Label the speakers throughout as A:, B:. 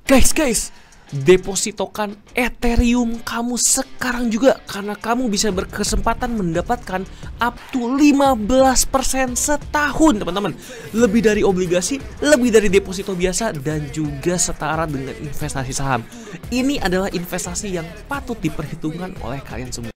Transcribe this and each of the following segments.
A: Guys, depositokan Ethereum kamu sekarang juga, karena kamu bisa berkesempatan mendapatkan up to 15% setahun, teman-teman. Lebih dari obligasi, lebih dari deposito biasa, dan juga setara dengan investasi saham. Ini adalah investasi yang patut diperhitungkan oleh kalian semua.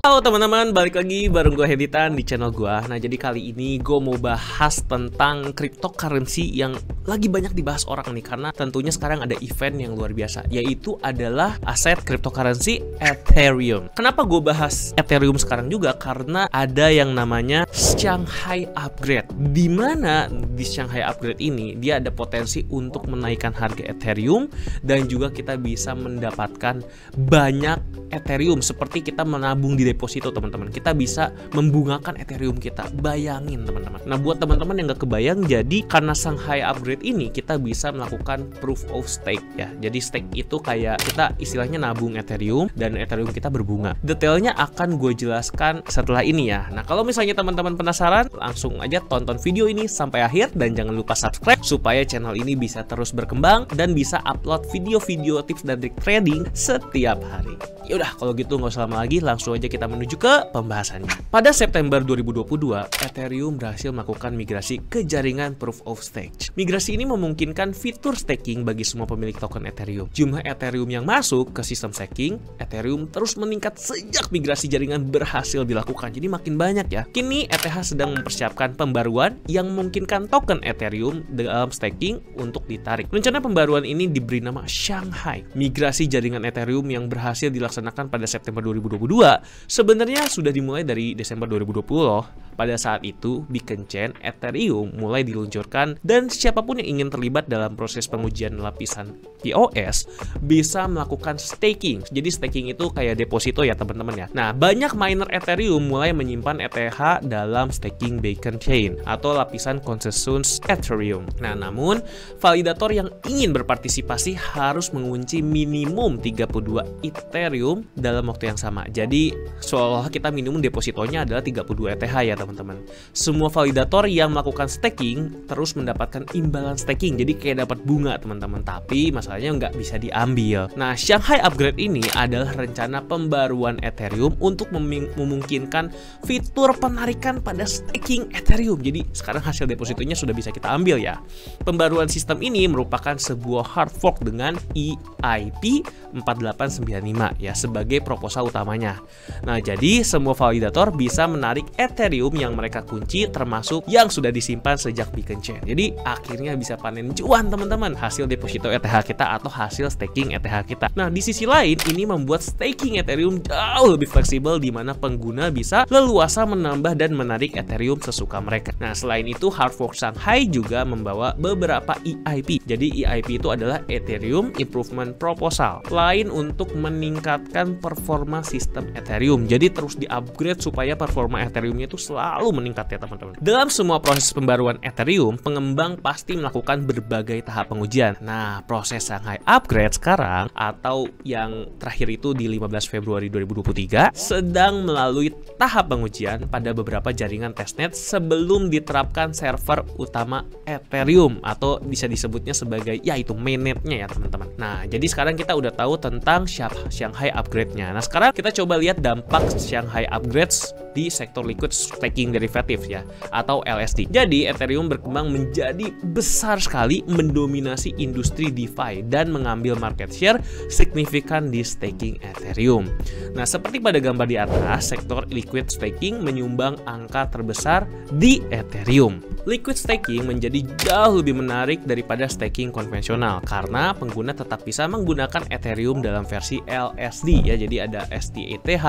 A: Halo teman-teman, balik lagi bareng gue Heditan di channel gue. Nah, jadi kali ini gue mau bahas tentang cryptocurrency yang lagi banyak dibahas orang nih, karena tentunya sekarang ada event yang luar biasa, yaitu adalah aset cryptocurrency Ethereum. Kenapa gue bahas Ethereum sekarang juga? Karena ada yang namanya Shanghai Upgrade, dimana di Shanghai Upgrade ini dia ada potensi untuk menaikkan harga Ethereum, dan juga kita bisa mendapatkan banyak Ethereum seperti kita menabung di deposito, teman-teman. Kita bisa membungakan Ethereum kita. Bayangin, teman-teman. Nah, buat teman-teman yang gak kebayang, jadi karena Shanghai Upgrade ini kita bisa melakukan proof of stake ya. Jadi stake itu kayak kita istilahnya nabung Ethereum dan Ethereum kita berbunga. Detailnya akan gue jelaskan setelah ini ya. Nah, kalau misalnya teman-teman penasaran, langsung aja tonton video ini sampai akhir dan jangan lupa subscribe supaya channel ini bisa terus berkembang dan bisa upload video-video tips dan trik trading setiap hari. Yaudah, kalau gitu nggak usah lama lagi, langsung aja kita menuju ke pembahasannya. Pada September 2022, Ethereum berhasil melakukan migrasi ke jaringan Proof of Stake. Migrasi ini memungkinkan fitur staking bagi semua pemilik token Ethereum. Jumlah Ethereum yang masuk ke sistem staking Ethereum terus meningkat sejak migrasi jaringan berhasil dilakukan. Jadi makin banyak ya. Kini ETH sedang mempersiapkan pembaruan yang memungkinkan token Ethereum dalam staking untuk ditarik. Rencana pembaruan ini diberi nama Shanghai. Migrasi jaringan Ethereum yang berhasil dilaksanakan pada September 2022 sebenarnya sudah dimulai dari Desember 2020. Pada saat itu, Beacon Chain Ethereum mulai diluncurkan dan siapapun yang ingin terlibat dalam proses pengujian lapisan POS bisa melakukan staking. Jadi staking itu kayak deposito ya, teman-teman ya. Nah, banyak miner Ethereum mulai menyimpan ETH dalam staking Beacon Chain atau lapisan konsensus Ethereum. Nah, namun validator yang ingin berpartisipasi harus mengunci minimum 32 Ethereum dalam waktu yang sama. Jadi seolah kita minimum depositonya adalah 32 ETH ya, teman-teman. Semua validator yang melakukan staking terus mendapatkan imbalan staking, jadi kayak dapat bunga, teman-teman. Tapi masalahnya nggak bisa diambil. Nah, Shanghai Upgrade ini adalah rencana pembaruan Ethereum untuk memungkinkan fitur penarikan pada staking Ethereum. Jadi sekarang hasil depositonya sudah bisa kita ambil ya. Pembaruan sistem ini merupakan sebuah hard fork dengan EIP 4895 ya sebagai proposal utamanya. Nah, jadi semua validator bisa menarik Ethereum yang mereka kunci, termasuk yang sudah disimpan sejak Beacon Chain. Jadi akhirnya bisa panen cuan, teman-teman, hasil deposito ETH kita atau hasil staking ETH kita. Nah, di sisi lain ini membuat staking Ethereum jauh lebih fleksibel, di mana pengguna bisa leluasa menambah dan menarik Ethereum sesuka mereka. Nah, selain itu hard fork Shanghai juga membawa beberapa EIP. Jadi EIP itu adalah Ethereum Improvement Proposal, lain untuk meningkatkan performa sistem Ethereum. Jadi terus di-upgrade supaya performa Ethereum-nya itu selalu meningkat ya, teman-teman. Dalam semua proses pembaruan Ethereum, pengembang pasti melakukan berbagai tahap pengujian. Nah, proses Shanghai Upgrade sekarang atau yang terakhir itu di 15 Februari 2023 sedang melalui tahap pengujian pada beberapa jaringan testnet sebelum diterapkan server utama Ethereum atau bisa disebutnya sebagai yaitu mainnetnya ya, teman-teman. Nah, jadi sekarang kita udah tahu tentang Shanghai Upgrade-nya. Nah, sekarang kita coba lihat dampak Shanghai Upgrades di sektor liquid staking derivative ya, atau LSD. Jadi Ethereum berkembang menjadi besar sekali, mendominasi industri DeFi dan mengambil market share signifikan di staking Ethereum. Nah, seperti pada gambar di atas, sektor liquid staking menyumbang angka terbesar di Ethereum. Liquid staking menjadi jauh lebih menarik daripada staking konvensional karena pengguna tetap bisa menggunakan Ethereum dalam versi LSD ya. Jadi ada STETH,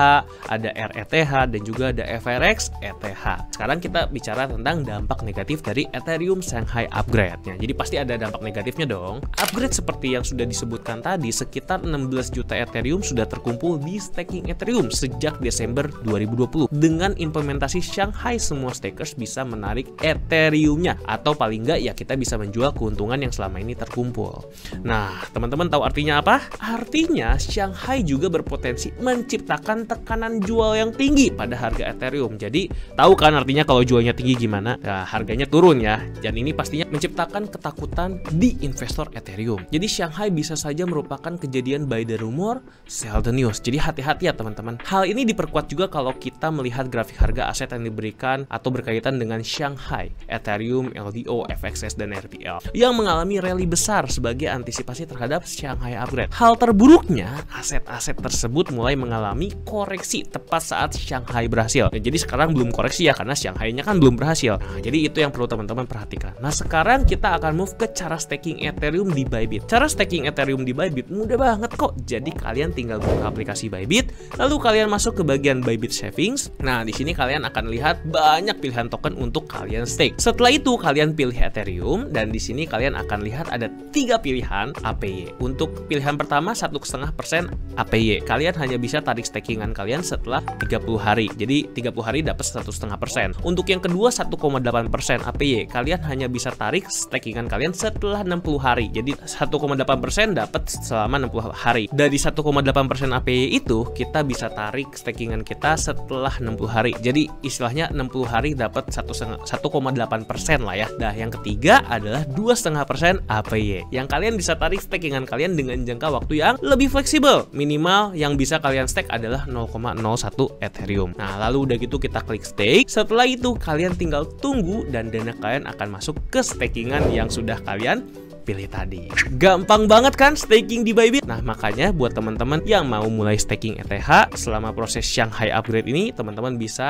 A: ada RETH, dan juga ada FRX ETH. Sekarang kita bicara tentang dampak negatif dari Ethereum Shanghai Upgrade. Ya, jadi pasti ada dampak negatifnya dong. Upgrade seperti yang sudah disebutkan tadi, sekitar 16 juta Ethereum sudah terkumpul di staking Ethereum sejak Desember 2020. Dengan implementasi Shanghai, semua stakers bisa menarik Ethereum-nya, atau paling nggak ya kita bisa menjual keuntungan yang selama ini terkumpul. Nah, teman-teman tahu artinya apa? Artinya Shanghai juga berpotensi menciptakan tekanan jual yang tinggi pada harga Ethereum. Jadi tahu kan artinya kalau jualnya tinggi gimana? Nah, harganya turun ya. Dan ini pastinya menciptakan ketakutan di investor Ethereum. Jadi Shanghai bisa saja merupakan kejadian buy the rumor, sell the news. Jadi hati-hati ya teman-teman. Hal ini diperkuat juga kalau kita melihat grafik harga aset yang diberikan atau berkaitan dengan Shanghai, Ethereum, LDO, FXS, dan RPL yang mengalami rally besar sebagai antisipasi terhadap Shanghai upgrade. Hal terburuknya, aset-aset tersebut mulai mengalami koreksi tepat saat Shanghai berhasil. Nah, jadi sekarang belum koreksi ya karena Shanghai-nya kan belum berhasil. Nah, jadi itu yang perlu teman-teman perhatikan. Nah, sekarang kita akan move ke cara staking Ethereum di Bybit. Cara staking Ethereum di Bybit mudah banget kok. Jadi kalian tinggal buka aplikasi Bybit, lalu kalian masuk ke bagian Bybit Savings. Nah, di sini kalian akan lihat banyak pilihan token untuk kalian stake. Setelah itu kalian pilih Ethereum dan di sini kalian akan lihat ada 3 pilihan APY. Untuk pilihan pertama 1,5% APY. Kalian hanya bisa tarik stakingan kalian setelah 30 hari. Jadi 30 hari dapat 1,5%. Untuk yang kedua 1,8% APY. Kalian hanya bisa tarik stakingan kalian setelah 60 hari. Jadi 1,8% dapat selama 60 hari. Dari 1,8% APY itu kita bisa tarik stakingan kita setelah 60 hari. Jadi istilahnya 60 hari dapat 1,8% lah ya. Nah, yang ketiga adalah 2,5% APY. Yang kalian bisa tarik stakingan kalian dengan jangka waktu yang lebih fleksibel. Minimal yang bisa kalian stake adalah 0,01 Ethereum. Nah, lalu udah gitu kita klik stake. Setelah itu kalian tinggal tunggu dan dana kalian akan masuk ke stakingan yang sudah kalian pilih tadi. Gampang banget kan staking di Bybit? Nah, makanya buat teman-teman yang mau mulai staking ETH selama proses Shanghai upgrade ini, teman-teman bisa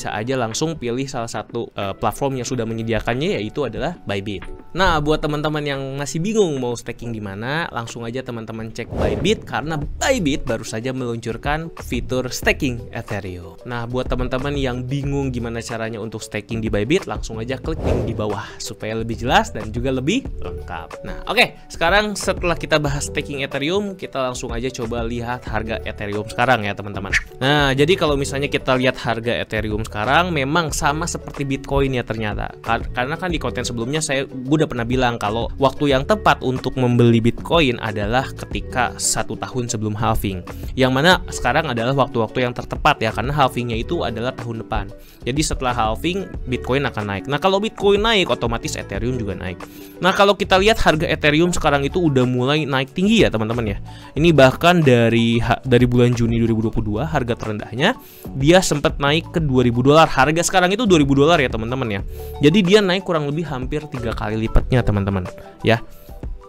A: aja langsung pilih salah satu platform yang sudah menyediakannya, yaitu adalah Bybit. Nah, buat teman-teman yang masih bingung mau staking di mana, langsung aja teman-teman cek Bybit karena Bybit baru saja meluncurkan fitur staking Ethereum. Nah, buat teman-teman yang bingung gimana caranya untuk staking di Bybit, langsung aja klik link di bawah supaya lebih jelas dan juga lebih lengkap. Nah, oke, sekarang setelah kita bahas staking Ethereum, kita langsung aja coba lihat harga Ethereum sekarang ya teman-teman. Nah, jadi kalau misalnya kita lihat harga Ethereum sekarang, memang sama seperti Bitcoin ya ternyata. Karena kan di konten sebelumnya gue udah pernah bilang kalau waktu yang tepat untuk membeli Bitcoin adalah ketika 1 tahun sebelum halving. Yang mana sekarang adalah waktu-waktu yang tertepat ya, karena halvingnya itu adalah tahun depan. Jadi setelah halving, Bitcoin akan naik. Nah, kalau Bitcoin naik, otomatis Ethereum juga naik. Nah, kalau kita lihat harga Ethereum sekarang itu udah mulai naik tinggi ya teman-teman ya. Ini bahkan dari bulan Juni 2022 harga terendahnya dia sempat naik ke $2.000. Harga sekarang itu $2.000 ya teman-teman ya. Jadi dia naik kurang lebih hampir 3 kali lipatnya teman-teman ya.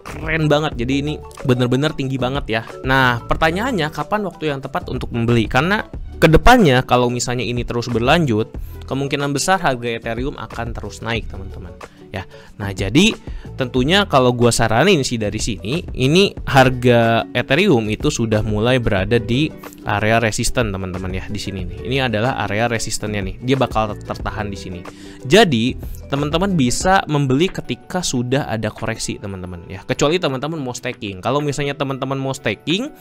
A: Keren banget, jadi ini bener-bener tinggi banget ya. Nah, pertanyaannya kapan waktu yang tepat untuk membeli? Karena kedepannya kalau misalnya ini terus berlanjut, kemungkinan besar harga Ethereum akan terus naik teman-teman ya. Nah, jadi tentunya kalau gua saranin sih dari sini, ini harga Ethereum itu sudah mulai berada di area resisten teman-teman ya di sini nih. Ini adalah area resistennya nih. Dia bakal tertahan di sini. Jadi, teman-teman bisa membeli ketika sudah ada koreksi teman-teman ya. Kecuali teman-teman mau staking. Kalau misalnya teman-teman mau staking,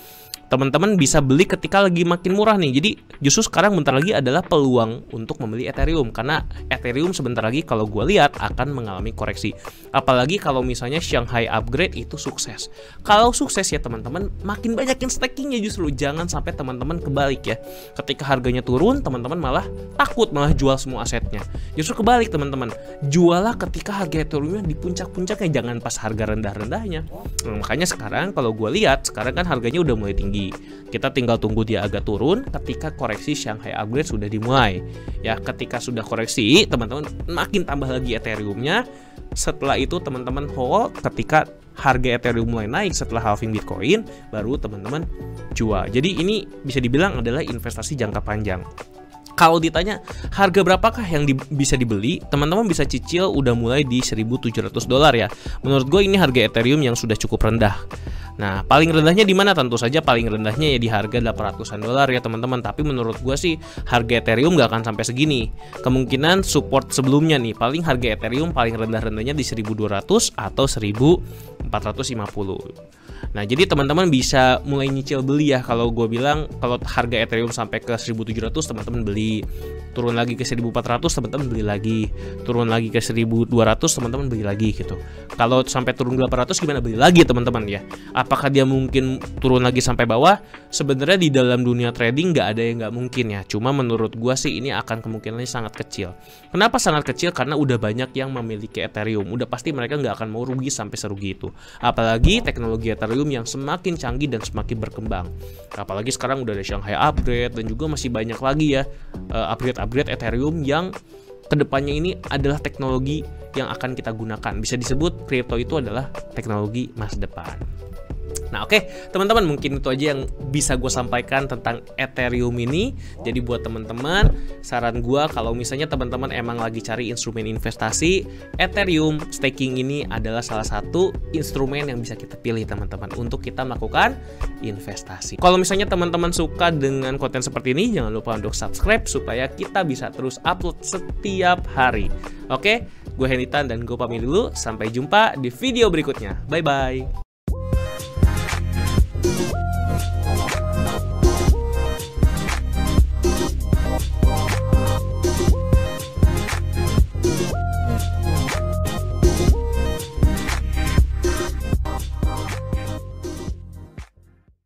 A: teman-teman bisa beli ketika lagi makin murah nih. Jadi justru sekarang bentar lagi adalah peluang untuk membeli Ethereum, karena Ethereum sebentar lagi kalau gue lihat akan mengalami koreksi. Apalagi kalau misalnya Shanghai upgrade itu sukses. Kalau sukses ya teman-teman, makin banyakin stakingnya justru. Jangan sampai teman-teman kebalik ya. Ketika harganya turun, teman-teman malah takut, malah jual semua asetnya. Justru kebalik teman-teman, jualah ketika harga Ethereumnya di puncak-puncaknya, jangan pas harga rendah-rendahnya. Nah, makanya sekarang kalau gue lihat, sekarang kan harganya udah mulai tinggi. Kita tinggal tunggu dia agak turun ketika koreksi Shanghai upgrade sudah dimulai. Ya, ketika sudah koreksi, teman-teman makin tambah lagi Ethereumnya. Setelah itu teman-teman hold ketika harga Ethereum mulai naik setelah halving Bitcoin, baru teman-teman jual. Jadi ini bisa dibilang adalah investasi jangka panjang. Kalau ditanya harga berapakah yang bisa dibeli, teman-teman bisa cicil udah mulai di $1.700 ya. Menurut gue ini harga Ethereum yang sudah cukup rendah. Nah, paling rendahnya di mana? Tentu saja paling rendahnya ya di harga $800 ya teman-teman. Tapi menurut gue sih harga Ethereum gak akan sampai segini. Kemungkinan support sebelumnya nih, paling harga Ethereum paling rendah-rendahnya di 1.200 atau 1.450. Nah, jadi teman-teman bisa mulai nyicil beli ya. Kalau gue bilang kalau harga Ethereum sampai ke 1.700 teman-teman beli, turun lagi ke 1.400 teman-teman beli lagi, turun lagi ke 1.200 teman-teman beli lagi gitu. Kalau sampai turun 800 gimana, beli lagi teman-teman ya. Apakah dia mungkin turun lagi sampai bawah? Sebenarnya di dalam dunia trading nggak ada yang nggak mungkin ya. Cuma menurut gue sih ini akan kemungkinannya sangat kecil. Kenapa sangat kecil? Karena udah banyak yang memiliki Ethereum. Udah pasti mereka nggak akan mau rugi sampai serugi itu. Apalagi teknologi Ethereum yang semakin canggih dan semakin berkembang. Apalagi sekarang udah ada Shanghai Upgrade dan juga masih banyak lagi ya upgrade Ethereum yang kedepannya ini adalah teknologi yang akan kita gunakan. Bisa disebut kripto itu adalah teknologi masa depan. Nah oke, teman-teman, mungkin itu aja yang bisa gue sampaikan tentang Ethereum ini. Jadi buat teman-teman, saran gue kalau misalnya teman-teman emang lagi cari instrumen investasi, Ethereum staking ini adalah salah satu instrumen yang bisa kita pilih teman-teman untuk kita melakukan investasi. Kalau misalnya teman-teman suka dengan konten seperti ini, jangan lupa untuk subscribe supaya kita bisa terus upload setiap hari. Oke, gue Henitan dan gue pamit dulu. Sampai jumpa di video berikutnya. Bye-bye.